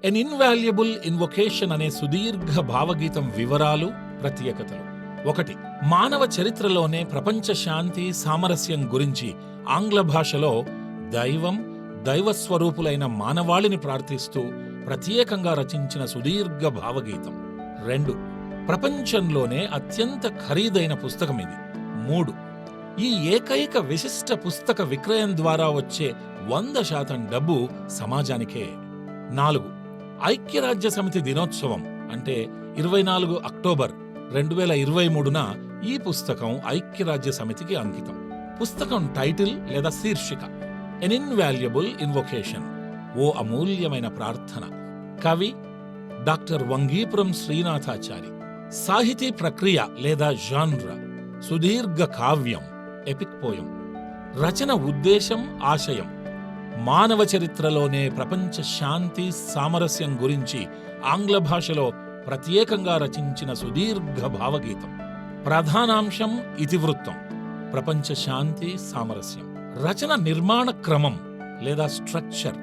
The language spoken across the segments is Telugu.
ఎన్ ఇన్వాల్యుబుల్ ఇన్వొకేషన్ అనే సుదీర్ఘ భావగీతం వివరాలు, ప్రత్యేకతలు. 1. మానవ చరిత్రలోనే ప్రపంచ శాంతి, సామరస్యం గురించి ఆంగ్ల భాషలో దైవం, దైవస్వరూపులైన మానవాళిని ప్రార్థిస్తూ ప్రత్యేకంగా రచించిన సుదీర్ఘ భావగీతం. 2. ప్రపంచంలోనే అత్యంత ఖరీదైన పుస్తకం ఇది. 3. ఈ ఏకైక విశిష్ట పుస్తక విక్రయం ద్వారా వచ్చే 100% డబ్బు సమాజానికే. 4. ఐక్యరాజ్య సమితి దినోత్సవం అంటే 24 అక్టోబర్ 2023న ఈ పుస్తకం ఐక్యరాజ్య సమితికి అంకితం. పుస్తకం టైటిల్ లేదా శీర్షిక ఎన్ ఇన్వాల్యుబుల్ ఇన్వొకేషన్, ఓ అమూల్యమైన ప్రార్థన. కవి డాక్టర్ వంగీపురం శ్రీనాథాచారి. సాహితీ ప్రక్రియ లేదా జాన్రా సుదీర్ఘ కావ్యం, ఎపిక్ పోయం. రచన ఉద్దేశం, ఆశయం మానవ చరిత్రలోనే ప్రపంచ శాంతి, సామరస్యం గురించి ఆంగ్ల భాషలో ప్రత్యేకంగా రచించిన సుదీర్ఘ భావగీతం. ప్రధానాంశం ఇతివృత్తం, ప్రపంచ శాంతి, సామరస్యం. రచన నిర్మాణ క్రమం లేదా స్ట్రక్చర్.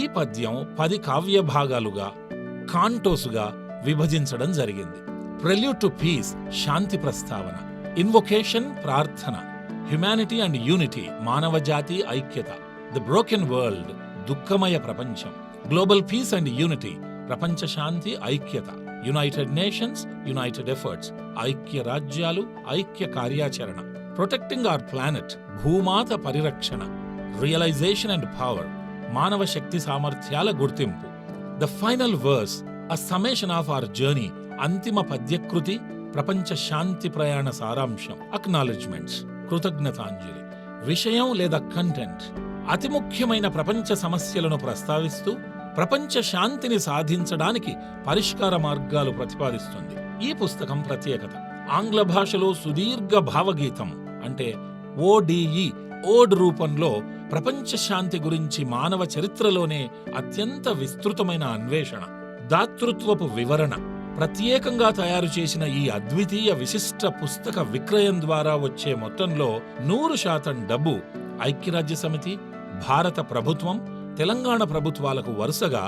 ఈ పద్యం 10 కావ్య భాగాలుగా, కాంటోసుగా విభజించడం జరిగింది. ప్రెల్యూడ్ టు పీస్, శాంతి ప్రస్తావన. ఇన్వొకేషన్, ప్రార్థన. హ్యుమానిటీ అండ్ యూనిటీ, మానవజాతి ఐక్యత. ది బ్రోకెన్ వరల్డ్, దుఃఖమయ ప్రపంచం. గ్లోబల్ పీస్ అండ్ యూనిటీ, ప్రపంచ శాంతి, ఐక్యత. యునైటెడ్ నేషన్స్, యునైటెడ్ ఎఫర్ట్స్, ఐక్య రాజ్యాలు, ఐక్య కార్యాచరణ. ప్రొటెక్టింగ్ అవర్ ప్లానెట్, భూమాత పరిరక్షణ. రియలైజేషన్ అండ్ పవర్, మానవ శక్తి సామర్థ్యాల గుర్తింపు. The final verse, a summation of our journey, అంతిమ పద్యకృతి, ప్రపంచ శాంతి ప్రయాణ సారాంశం. అక్నాలెడ్జ్మెంట్స్, కృతజ్ఞతాంజలి. విషయం లేదా కంటెంట్, అతి ముఖ్యమైన ప్రపంచ సమస్యలను ప్రస్తావిస్తూ ప్రపంచ శాంతిని సాధించడానికి పరిష్కార మార్గాలు ప్రతిపాదిస్తుంది. ఈ పుస్తకం ప్రత్యేకత ఆంగ్ల భాషలో సుదీర్ఘ భావగీతం అంటే ఓడిఈ, ఓడ్ రూపంలో ప్రపంచ శాంతి గురించి మానవ చరిత్రలోనే అత్యంత విస్తృతమైన అన్వేషణ, దాతృత్వపు వివరణ. ప్రత్యేకంగా తయారు చేసిన ఈ అద్వితీయ విశిష్ట పుస్తక విక్రయం ద్వారా వచ్చే మొత్తంలో 100% డబ్బు ఐక్యరాజ్య సమితి, భారత ప్రభుత్వం, తెలంగాణ ప్రభుత్వాలకు వరుసగా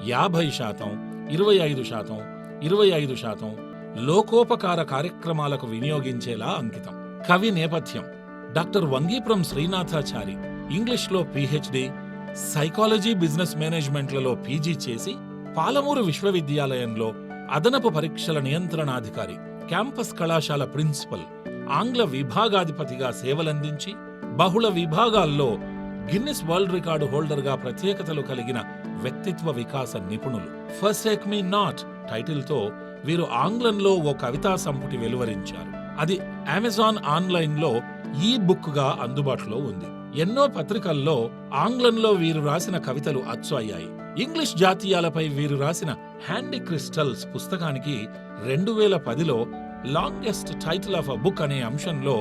50%, 25%, 25% లోకోపకార కార్యక్రమాలకు వినియోగించేలా అంకితం. కవి నేపథ్యం డాక్టర్ వంగీపురం శ్రీనాథాచారి ఇంగ్లీష్లో పీహెచ్డీ, సైకాలజీ, బిజినెస్ మేనేజ్మెంట్లలో పీజీ చేసి పాలమూరు విశ్వవిద్యాలయంలో అదనపు పరీక్షల నియంత్రణాధికారి, క్యాంపస్ కళాశాల ప్రిన్సిపల్, ఆంగ్ల విభాగాధిపతిగా సేవలందించి బహుళ విభాగాల్లో గిన్నిస్ వరల్డ్ రికార్డు హోల్డర్గా ప్రత్యేకతలు కలిగిన వ్యక్తిత్వ వికాస నిపుణులు. ఫర్సేక్ మీ నాట్ టైటిల్తో వీరు ఆంగ్లంలో ఓ కవితా సంపుటి వెలువరించారు. అది అమెజాన్ ఆన్లైన్లో ఈ బుక్గా అందుబాటులో ఉంది. ఎన్నో పత్రికల్లో ఆంగ్లంలో వీరు రాసిన కవితలు అచ్చు అయ్యాయి. ఇంగ్లీష్ జాతీయాలపై వీరు రాసిన హ్యాండీ క్రిస్టల్స్ పుస్తకానికి 2010లో longest title of a book అనే అంశంలో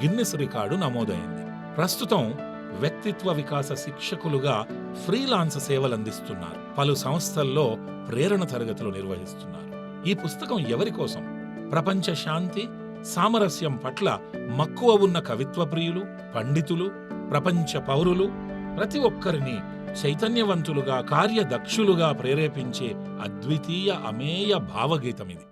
గిన్నిస్ రికార్డు నమోదైంది. ప్రస్తుతం వ్యక్తిత్వ వికాస శిక్షకులుగా ఫ్రీలాన్స్ సేవలందిస్తున్నారు. పలు సంస్థల్లో ప్రేరణ తరగతులు నిర్వహిస్తున్నారు. ఈ పుస్తకం ఎవరి కోసం? ప్రపంచ శాంతి, సామరస్యం పట్ల మక్కువ ఉన్న కవిత్వ ప్రియులు, పండితులు, ప్రపంచ పౌరులు, ప్రతి ఒక్కరిని చైతన్యవంతులుగా, కార్యదక్షులుగా ప్రేరేపించే అద్వితీయ అమేయ భావగీతమిది.